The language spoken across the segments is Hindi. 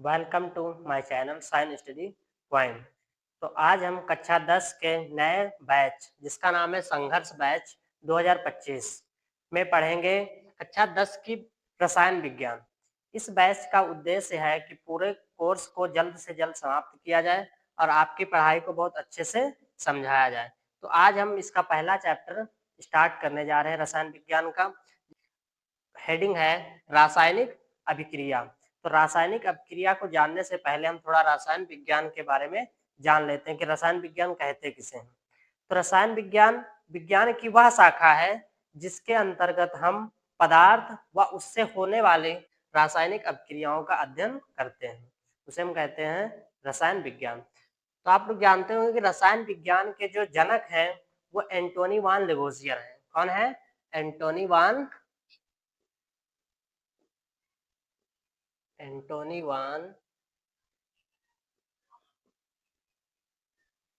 Welcome to my channel science study point. तो आज हम कक्षा 10 के नए बैच जिसका नाम है संघर्ष बैच 2025 में पढ़ेंगे कक्षा 10 की रसायन विज्ञान। इस बैच का उद्देश्य है कि पूरे कोर्स को जल्द से जल्द समाप्त किया जाए और आपकी पढ़ाई को बहुत अच्छे से समझाया जाए। तो आज हम इसका पहला चैप्टर स्टार्ट करने जा रहे हैं रसायन विज्ञान का। हेडिंग है रासायनिक अभिक्रिया। तो रासायनिक अभिक्रिया को जानने से पहले हम थोड़ा रसायन विज्ञान के बारे में जान लेते हैं कि रसायन विज्ञान कहते किसे हैं। तो रसायन विज्ञान विज्ञान की वह शाखा है जिसके अंतर्गत हम पदार्थ व उससे होने वाले रासायनिक अभिक्रियाओं का अध्ययन करते हैं, उसे हम कहते हैं रसायन विज्ञान। तो आप लोग जानते होंगे कि रसायन विज्ञान के जो जनक हैं वो एंटोनी वान लेवोजियर हैं। कौन है? एंटोनी वान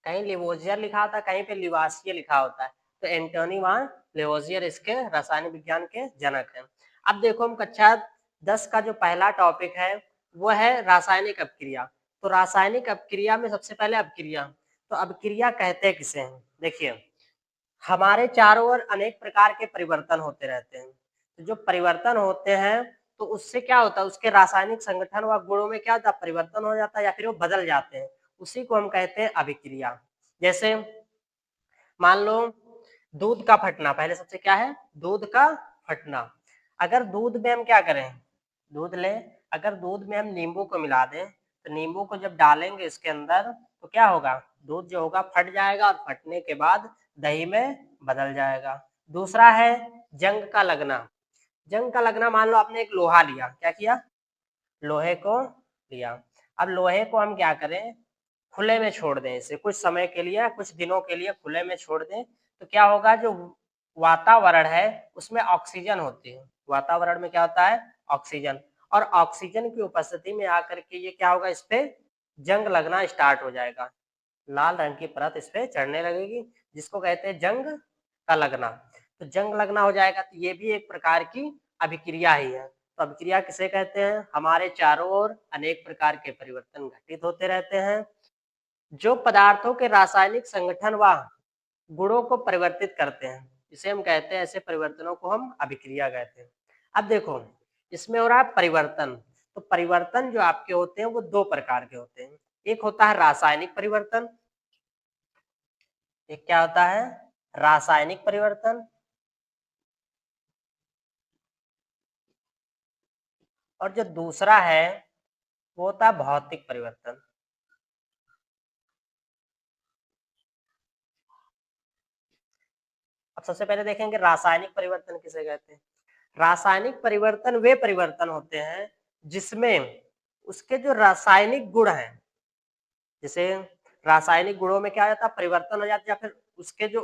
कहीं लिवोजियर लिखा होता है, कहीं पे लिवासियर लिखा होता है। तो एंटोनी वान लेवोजियर इसके रसायन विज्ञान के जनक हैं। अब देखो हम कक्षा 10 का जो पहला टॉपिक है वो है रासायनिक अभिक्रिया। तो रासायनिक अभिक्रिया में सबसे पहले अभिक्रिया, तो अभिक्रिया कहते किसे हैं? देखिए, हमारे चारों ओर अनेक प्रकार के परिवर्तन होते रहते हैं। तो जो परिवर्तन होते हैं तो उससे क्या होता है, उसके रासायनिक संगठन व गुणों में क्या होता है, परिवर्तन हो जाता है या फिर वो बदल जाते हैं। उसी को हम कहते हैं अभिक्रिया। जैसे मान लो दूध का फटना, पहले सबसे क्या है, दूध का फटना। अगर दूध में हम क्या करें, दूध ले, अगर दूध में हम नींबू को मिला दें तो नींबू को जब डालेंगे इसके अंदर तो क्या होगा, दूध जो होगा फट जाएगा और फटने के बाद दही में बदल जाएगा। दूसरा है जंग का लगना। जंग का लगना, मान लो आपने एक लोहा लिया, क्या किया, लोहे को लिया। अब लोहे को हम क्या करें, खुले में छोड़ दें, इसे कुछ समय के लिए, कुछ दिनों के लिए खुले में छोड़ दें तो क्या होगा, जो वातावरण है उसमें ऑक्सीजन होती है। वातावरण में क्या होता है, ऑक्सीजन, और ऑक्सीजन की उपस्थिति में आकर के ये क्या होगा, इस पे जंग लगना स्टार्ट हो जाएगा। लाल रंग की परत इस पे चढ़ने लगेगी जिसको कहते हैं जंग का लगना। तो जंग लगना हो जाएगा तो ये भी एक प्रकार की अभिक्रिया ही है। तो अभिक्रिया किसे कहते हैं? हमारे चारों ओर अनेक प्रकार के परिवर्तन घटित होते रहते हैं जो पदार्थों के रासायनिक संगठन व गुणों को परिवर्तित करते हैं, इसे हम कहते हैं, ऐसे परिवर्तनों को हम अभिक्रिया कहते हैं। अब देखो इसमें हो रहा है परिवर्तन। तो परिवर्तन जो आपके होते हैं वो दो प्रकार के होते हैं। एक होता है रासायनिक परिवर्तन, एक क्या होता है, रासायनिक परिवर्तन, और जो दूसरा है वो होता है भौतिक परिवर्तन। अब सबसे पहले देखेंगे रासायनिक परिवर्तन किसे कहते हैं। रासायनिक परिवर्तन वे परिवर्तन होते हैं जिसमें उसके जो रासायनिक गुण हैं, जैसे रासायनिक गुणों में क्या जाता है, परिवर्तन हो जाता है, या फिर उसके जो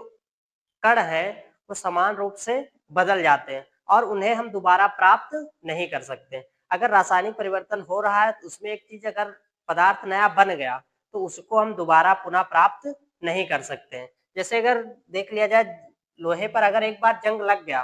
कण है वो समान रूप से बदल जाते हैं और उन्हें हम दोबारा प्राप्त नहीं कर सकते। अगर रासायनिक परिवर्तन हो रहा है तो उसमें एक चीज, अगर पदार्थ नया बन गया तो उसको हम दोबारा पुनः प्राप्त नहीं कर सकते हैं। जैसे अगर देख लिया जाए, लोहे पर अगर एक बार जंग लग गया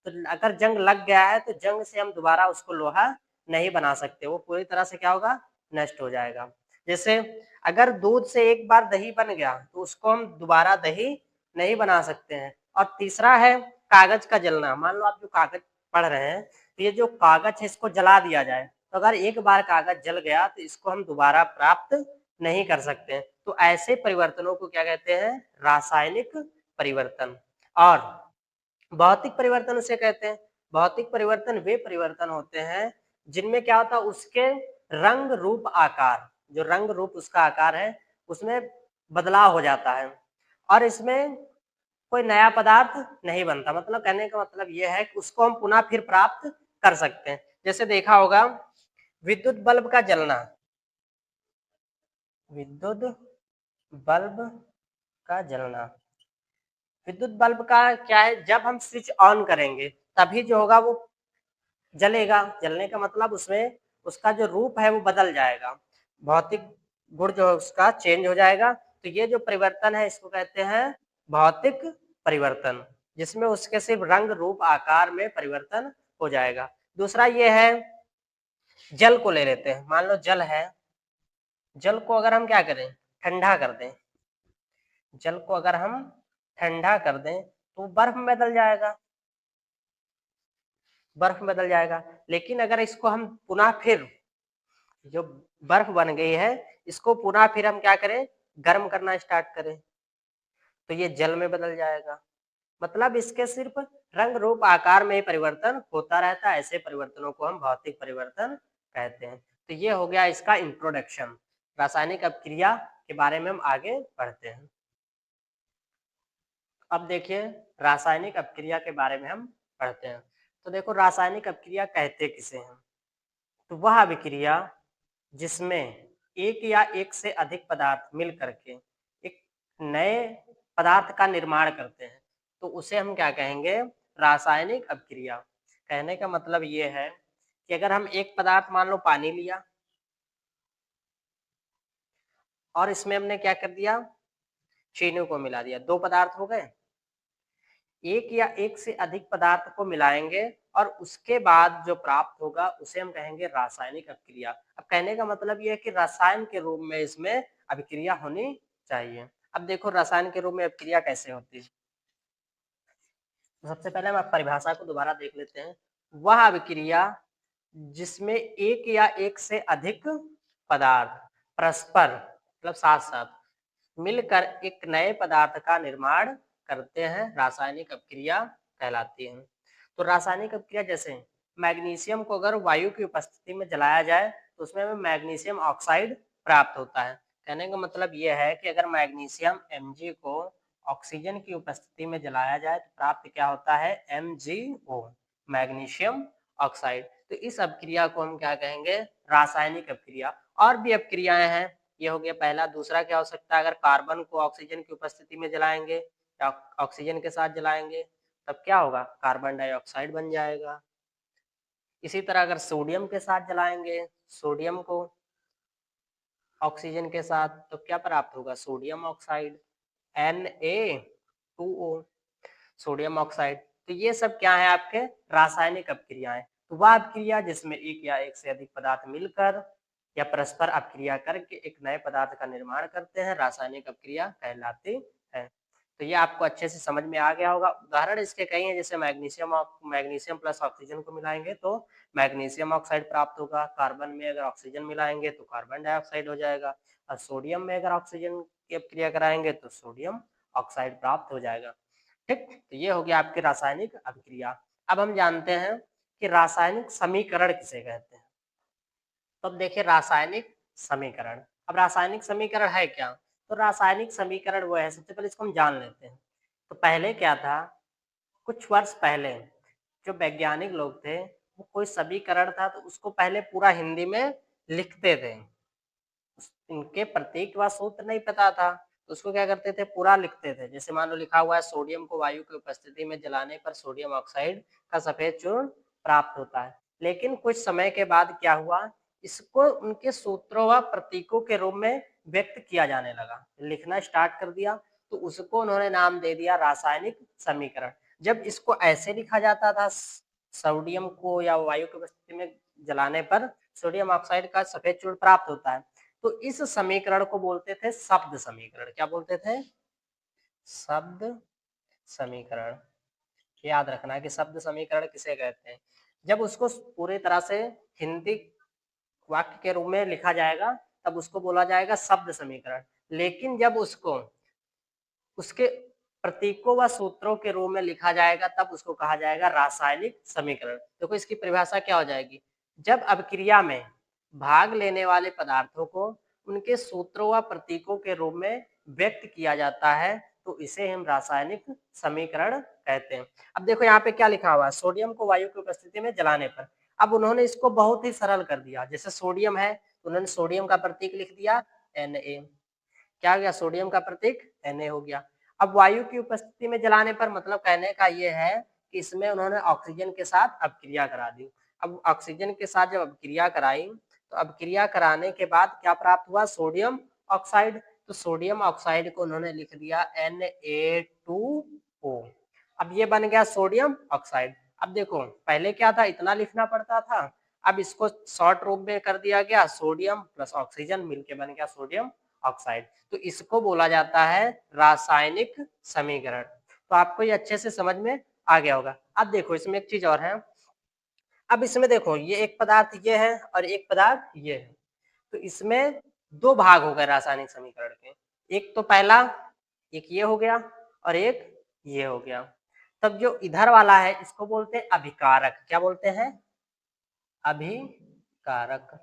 तो अगर जंग लग गया है तो जंग से हम दोबारा उसको लोहा नहीं बना सकते, वो पूरी तरह से क्या होगा, नष्ट हो जाएगा। जैसे अगर दूध से एक बार दही बन गया तो उसको हम दोबारा दही नहीं बना सकते हैं। और तीसरा है कागज का जलना। मान लो आप जो कागज पढ़ रहे हैं तो ये जो कागज है इसको जला दिया जाए तो अगर एक बार कागज जल गया तो इसको हम दोबारा प्राप्त नहीं कर सकते हैं। तो ऐसे परिवर्तनों को क्या कहते हैं, रासायनिक परिवर्तन। और भौतिक परिवर्तन उसे कहते हैं। भौतिक परिवर्तन वे परिवर्तन होते हैं जिनमें क्या होता है, उसके रंग रूप आकार, जो रंग रूप उसका आकार है उसमें बदलाव हो जाता है और इसमें कोई नया पदार्थ नहीं बनता। मतलब कहने का मतलब यह है कि उसको हम पुनः फिर प्राप्त कर सकते हैं। जैसे देखा होगा विद्युत बल्ब का जलना, विद्युत बल्ब का जलना, विद्युत बल्ब का क्या है, जब हम स्विच ऑन करेंगे तभी जो होगा वो जलेगा। जलने का मतलब उसमें उसका जो रूप है वो बदल जाएगा, भौतिक गुण जो है उसका चेंज हो जाएगा। तो ये जो परिवर्तन है इसको कहते हैं भौतिक परिवर्तन, जिसमें उसके सिर्फ रंग रूप आकार में परिवर्तन हो जाएगा। दूसरा ये है जल को ले लेते हैं, मान लो जल है, जल को अगर हम क्या करें, ठंडा कर दें, जल को अगर हम ठंडा कर दें तो बर्फ में बदल जाएगा, बर्फ में बदल जाएगा। लेकिन अगर इसको हम पुनः फिर जो बर्फ बन गई है इसको पुनः फिर हम क्या करें, गर्म करना स्टार्ट करें, तो ये जल में बदल जाएगा। मतलब इसके सिर्फ रंग रूप आकार में ही परिवर्तन होता रहता है, ऐसे परिवर्तनों को हम भौतिक परिवर्तन कहते हैं। तो ये हो गया इसका इंट्रोडक्शन। रासायनिक अपक्रिया के बारे में हम आगे बढ़ते हैं। अब देखिए रासायनिक अपक्रिया के बारे में हम पढ़ते हैं। तो देखो रासायनिक अपक्रिया कहते किसे हैं, तो वह अभिक्रिया जिसमें एक या एक से अधिक पदार्थ मिल करके एक नए पदार्थ का निर्माण करते हैं, तो उसे हम क्या कहेंगे, रासायनिक अपक्रिया। कहने का मतलब ये है कि अगर हम एक पदार्थ मान लो पानी लिया और इसमें हमने क्या कर दिया, चीनी को मिला दिया, दो पदार्थ हो गए। एक या एक से अधिक पदार्थ को मिलाएंगे और उसके बाद जो प्राप्त होगा उसे हम कहेंगे रासायनिक अपक्रिया। अब कहने का मतलब ये है कि रसायन के रूप में इसमें अभिक्रिया होनी चाहिए। अब देखो रसायन के रूप में अभिक्रिया कैसे होती है, सबसे पहले हम परिभाषा को दोबारा देख लेते हैं। वह अभिक्रिया जिसमें एक या एक से अधिक पदार्थ परस्पर मतलब साथ साथ मिलकर एक नए पदार्थ का निर्माण करते हैं, रासायनिक अपक्रिया कहलाती है। तो रासायनिक अपक्रिया जैसे मैग्नीशियम को अगर वायु की उपस्थिति में जलाया जाए तो उसमें हमें मैग्नीशियम ऑक्साइड प्राप्त होता है। कहने का मतलब यह है कि अगर मैग्नीशियम Mg को ऑक्सीजन की उपस्थिति में जलाया जाए तो प्राप्त क्या होता है, MgO, मैग्नीशियम ऑक्साइड। तो इस अपक्रिया को हम क्या कहेंगे, रासायनिक अपक्रिया। और भी अपक्रियाएं हैं, ये हो गया पहला। दूसरा क्या हो सकता है, अगर कार्बन को ऑक्सीजन की उपस्थिति में जलाएंगे या ऑक्सीजन के साथ जलाएंगे तब क्या होगा, कार्बन डाइऑक्साइड बन जाएगा। इसी तरह अगर सोडियम के साथ जलाएंगे, सोडियम को ऑक्सीजन के साथ, तो क्या प्राप्त होगा, sodium oxide, Na2O, sodium oxide. तो ये सब क्या है आपके रासायनिक अपक्रियाएं। तो वह अपक्रिया जिसमें एक या एक से अधिक पदार्थ मिलकर या परस्पर अपक्रिया करके एक नए पदार्थ का निर्माण करते हैं, रासायनिक अपक्रिया कहलाती है। तो ये आपको अच्छे से समझ में आ गया होगा। उदाहरण इसके कई हैं, जैसे मैग्नीशियम प्लस ऑक्सीजन को मिलाएंगे तो मैग्नीशियम ऑक्साइड प्राप्त होगा, कार्बन में अगर ऑक्सीजन मिलाएंगे तो कार्बन डाइऑक्साइड हो जाएगा, और सोडियम में अगर ऑक्सीजन की अपक्रिया कराएंगे तो सोडियम ऑक्साइड प्राप्त हो जाएगा। ठीक, तो ये हो गया आपकी रासायनिक अभिक्रिया। अब हम जानते हैं कि रासायनिक समीकरण किसे कहते हैं। तो अब देखिए रासायनिक समीकरण, अब रासायनिक समीकरण है क्या, तो रासायनिक समीकरण वो है, सबसे पहले इसको हम जान लेते हैं। तो पहले क्या था, कुछ वर्ष पहले जो वैज्ञानिक लोग थे वो कोई समीकरण था तो उसको पहले पूरा हिंदी में लिखते थे, इनके प्रतीक व सूत्र नहीं पता था तो उसको क्या करते थे, पूरा लिखते थे। जैसे मान लो लिखा हुआ है सोडियम को वायु की उपस्थिति में जलाने पर सोडियम ऑक्साइड का सफेद चूर्ण प्राप्त होता है। लेकिन कुछ समय के बाद क्या हुआ, इसको उनके सूत्रों व प्रतीकों के रूप में व्यक्त किया जाने लगा, लिखना स्टार्ट कर दिया, तो उसको उन्होंने नाम दे दिया रासायनिक समीकरण। जब इसको ऐसे लिखा जाता था, सोडियम को या वायु की उपस्थिति में जलाने पर सोडियम ऑक्साइड का सफेद चूर्ण प्राप्त होता है, तो इस समीकरण को बोलते थे शब्द समीकरण। क्या बोलते थे, शब्द समीकरण। याद रखना है कि शब्द समीकरण किसे कहते हैं, जब उसको पूरी तरह से हिंदी वाक्य के रूप में लिखा जाएगा तब उसको बोला जाएगा शब्द समीकरण। लेकिन जब उसको उसके प्रतीकों व सूत्रों के रूप में लिखा जाएगा तब उसको कहा जाएगा रासायनिक समीकरण। देखो इसकी परिभाषा क्या हो जाएगी, जब अभिक्रिया में भाग लेने वाले पदार्थों को उनके सूत्रों व प्रतीकों के रूप में व्यक्त किया जाता है तो इसे हम रासायनिक समीकरण कहते हैं। अब देखो यहाँ पे क्या लिखा हुआ है, सोडियम को वायु की उपस्थिति में जलाने पर। अब उन्होंने इसको बहुत ही सरल कर दिया, जैसे सोडियम है तो उन्होंने सोडियम का प्रतीक लिख दिया Na, क्या हो गया, सोडियम का प्रतीक Na हो गया। अब वायु की उपस्थिति में जलाने पर मतलब कहने का ये है कि इसमें उन्होंने ऑक्सीजन के साथ अपक्रिया करा दी। अब ऑक्सीजन के साथ जब अपक्रिया कराई तो अपक्रिया कराने के बाद क्या प्राप्त हुआ, सोडियम ऑक्साइड। तो सोडियम ऑक्साइड को उन्होंने लिख दिया Na2O। अब ये बन गया सोडियम ऑक्साइड। अब देखो पहले क्या था, इतना लिखना पड़ता था, अब इसको शॉर्ट रूप में कर दिया गया, सोडियम प्लस ऑक्सीजन मिलके बन गया सोडियम ऑक्साइड। तो इसको बोला जाता है रासायनिक समीकरण। तो आपको ये अच्छे से समझ में आ गया होगा। अब देखो इसमें एक चीज और है, अब इसमें देखो ये एक पदार्थ ये है और एक पदार्थ ये है, तो इसमें दो भाग हो गए रासायनिक समीकरण के, एक तो पहला, एक ये हो गया और एक ये हो गया। तब जो इधर वाला है इसको बोलते हैं अभिकारक। क्या बोलते हैं? अभिकारक।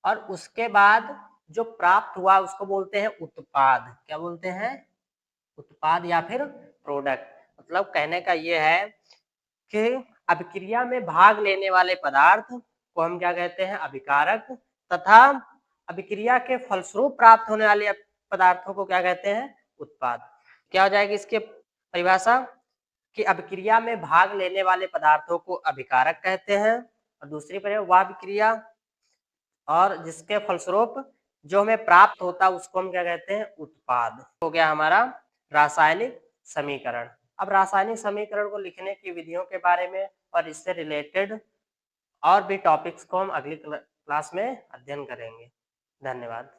और उसके बाद जो प्राप्त हुआ उसको बोलते हैं उत्पाद। क्या बोलते हैं? उत्पाद या फिर प्रोडक्ट। मतलब कहने का ये है कि अभिक्रिया में भाग लेने वाले पदार्थ को हम क्या कहते हैं? अभिकारक। तथा अभिक्रिया के फलस्वरूप प्राप्त होने वाले पदार्थों को क्या कहते हैं? उत्पाद। क्या हो जाएगी इसकी परिभाषा? कि अभिक्रिया में भाग लेने वाले पदार्थों को अभिकारक कहते हैं, और दूसरी पर वह अभिक्रिया और जिसके फलस्वरूप जो हमें प्राप्त होता है उसको हम क्या कहते हैं? उत्पाद। हो गया हमारा रासायनिक समीकरण। अब रासायनिक समीकरण को लिखने की विधियों के बारे में और इससे रिलेटेड और भी टॉपिक्स को हम अगली क्लास में अध्ययन करेंगे। धन्यवाद।